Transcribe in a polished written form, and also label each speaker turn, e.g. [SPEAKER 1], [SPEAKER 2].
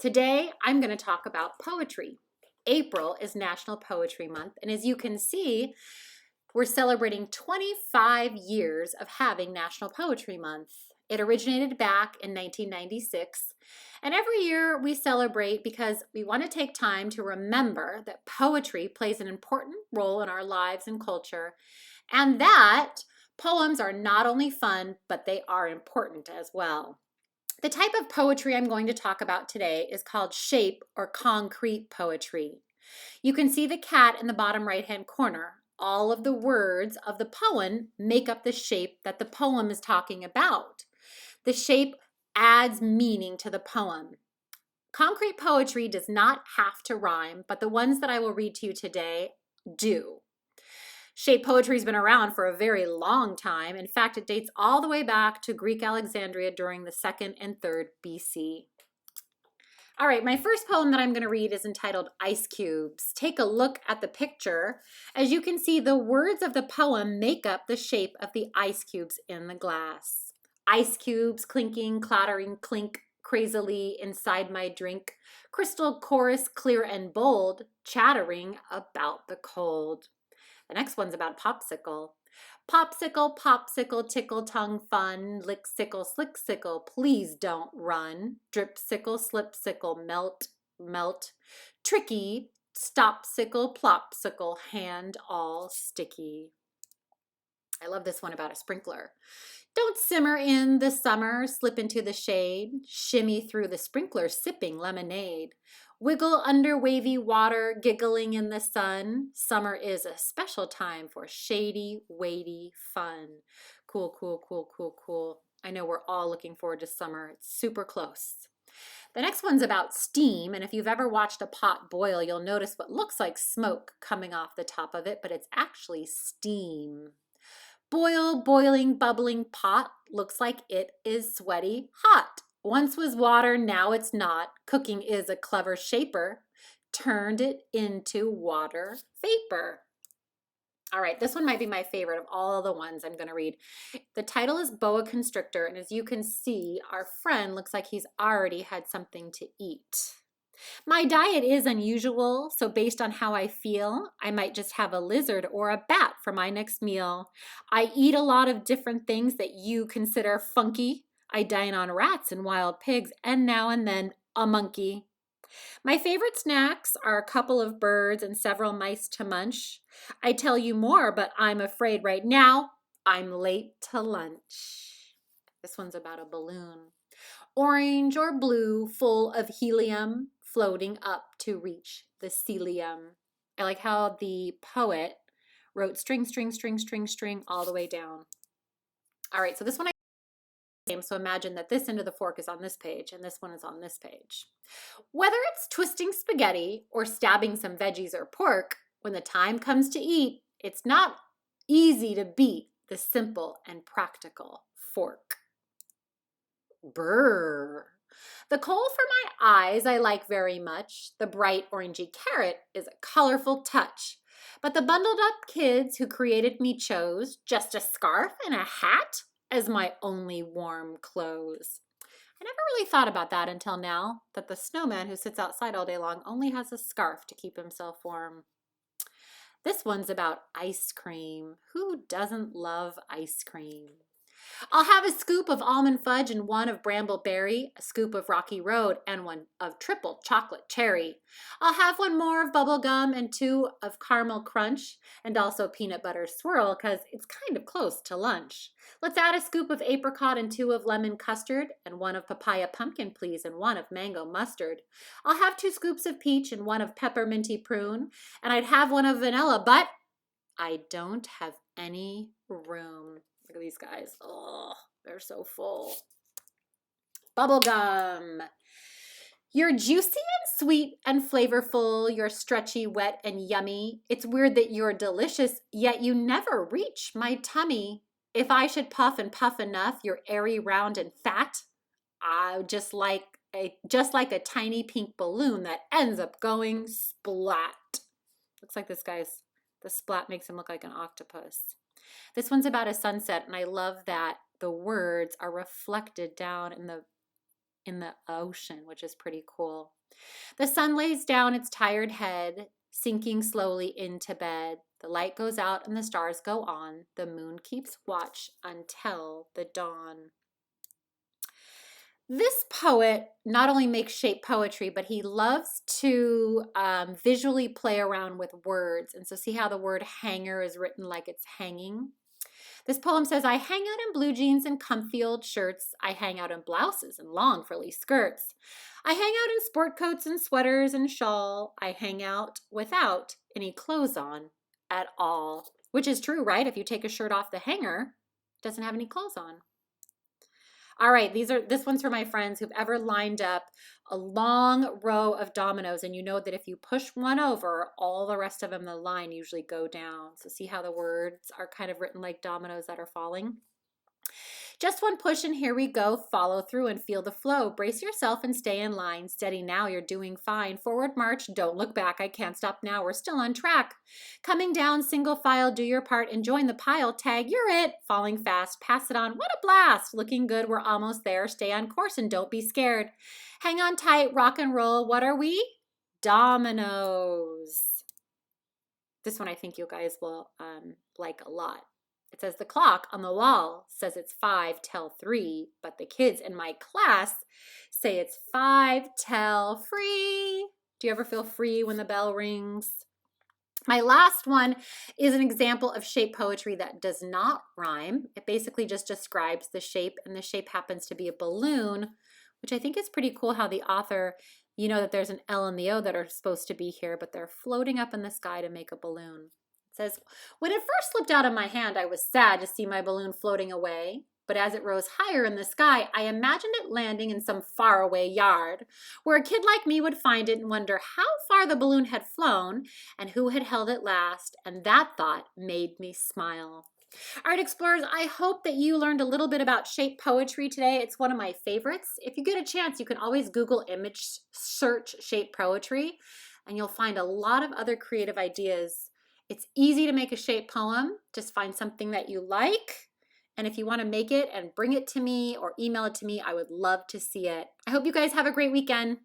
[SPEAKER 1] Today, I'm going to talk about poetry. April is National Poetry Month, and as you can see, we're celebrating 25 years of having National Poetry Month. It originated back in 1996, and every year we celebrate because we want to take time to remember that poetry plays an important role in our lives and culture, and that poems are not only fun, but they are important as well. The type of poetry I'm going to talk about today is called shape or concrete poetry. You can see the cat in the bottom right-hand corner. All of the words of the poem make up the shape that the poem is talking about. The shape adds meaning to the poem. Concrete poetry does not have to rhyme, but the ones that I will read to you today do. Shape poetry has been around for a very long time. In fact, it dates all the way back to Greek Alexandria during the 2nd and 3rd BC. All right, my first poem that I'm going to read is entitled Ice Cubes. Take a look at the picture. As you can see, the words of the poem make up the shape of the ice cubes in the glass. Ice cubes clinking, clattering, clink crazily inside my drink. Crystal chorus clear and bold, chattering about the cold. The next one's about popsicle. Popsicle, popsicle, tickle tongue fun, lick sickle, slick sickle, please don't run. Drip sickle, slip sickle, melt, melt. Tricky, stop sickle, plop sickle, hand all sticky. I love this one about a sprinkler. Don't simmer in the summer, slip into the shade, shimmy through the sprinkler, sipping lemonade. Wiggle under wavy water, giggling in the sun. Summer is a special time for shady, weighty fun. Cool, cool, cool, cool, cool. I know we're all looking forward to summer. It's super close. The next one's about steam, and if you've ever watched a pot boil, you'll notice what looks like smoke coming off the top of it, but it's actually steam. Boil, boiling, bubbling pot looks like it is sweaty hot. Once was water, now it's not. Cooking is a clever shaper. Turned it into water vapor. All right, this one might be my favorite of all the ones I'm going to read. The title is Boa Constrictor, and as you can see, our friend looks like he's already had something to eat. My diet is unusual, so based on how I feel, I might just have a lizard or a bat for my next meal. I eat a lot of different things that you consider funky. I dine on rats and wild pigs, and now and then a monkey. My favorite snacks are a couple of birds and several mice to munch. I tell you more, but I'm afraid right now I'm late to lunch. This one's about a balloon. Orange or blue, full of helium, floating up to reach the celium. I like how the poet wrote string, string, string, string, string all the way down. All right, so this one so imagine that this end of the fork is on this page and this one is on this page. Whether it's twisting spaghetti or stabbing some veggies or pork, when the time comes to eat, it's not easy to beat the simple and practical fork. Brr. The coal for my eyes I like very much. The bright orangey carrot is a colorful touch. But the bundled up kids who created me chose just a scarf and a hat as my only warm clothes. I never really thought about that until now, that the snowman who sits outside all day long only has a scarf to keep himself warm. This one's about ice cream. Who doesn't love ice cream? I'll have a scoop of almond fudge and one of brambleberry, a scoop of Rocky Road, and one of triple chocolate cherry. I'll have one more of bubble gum and two of caramel crunch, and also peanut butter swirl because it's kind of close to lunch. Let's add a scoop of apricot and two of lemon custard, and one of papaya pumpkin, please, and one of mango mustard. I'll have 2 scoops of peach and one of pepperminty prune, and I'd have one of vanilla, but I don't have any room. Look at these guys. Oh, they're so full. Bubblegum. You're juicy and sweet and flavorful. You're stretchy, wet, and yummy. It's weird that you're delicious, yet you never reach my tummy. If I should puff and puff enough, you're airy, round, and fat. Just like a tiny pink balloon that ends up going splat. Looks like the splat makes him look like an octopus. This one's about a sunset, and I love that the words are reflected down in the in the ocean, which is pretty cool. The sun lays down its tired head, sinking slowly into bed. The light goes out and the stars go on. The moon keeps watch until the dawn. This poet not only makes shape poetry, but he loves to visually play around with words. And so see how the word hanger is written like it's hanging? This poem says, I hang out in blue jeans and comfy old shirts. I hang out in blouses and long frilly skirts. I hang out in sport coats and sweaters and shawl. I hang out without any clothes on at all. Which is true, right? If you take a shirt off the hanger, it doesn't have any clothes on. All right, this one's for my friends who've ever lined up a long row of dominoes, and you know that if you push one over, all the rest of them in the line usually go down. So see how the words are kind of written like dominoes that are falling? Just one push and here we go. Follow through and feel the flow. Brace yourself and stay in line. Steady now, you're doing fine. Forward march, don't look back. I can't stop now, we're still on track. Coming down, single file, do your part and join the pile. Tag, you're it. Falling fast, pass it on. What a blast. Looking good, we're almost there. Stay on course and don't be scared. Hang on tight, rock and roll. What are we? Dominoes. This one I think you guys will like a lot. It says the clock on the wall says it's 5 till 3, but the kids in my class say it's 5 till free. Do you ever feel free when the bell rings? My last one is an example of shape poetry that does not rhyme. It basically just describes the shape, and the shape happens to be a balloon, which I think is pretty cool how the author, you know that there's an L and the O that are supposed to be here, but they're floating up in the sky to make a balloon. Says, when it first slipped out of my hand, I was sad to see my balloon floating away. But as it rose higher in the sky, I imagined it landing in some faraway yard, where a kid like me would find it and wonder how far the balloon had flown and who had held it last. And that thought made me smile. All right, explorers, I hope that you learned a little bit about shape poetry today. It's one of my favorites. If you get a chance, you can always Google image search shape poetry, and you'll find a lot of other creative ideas. It's easy to make a shape poem. Just find something that you like. And if you want to make it and bring it to me or email it to me, I would love to see it. I hope you guys have a great weekend.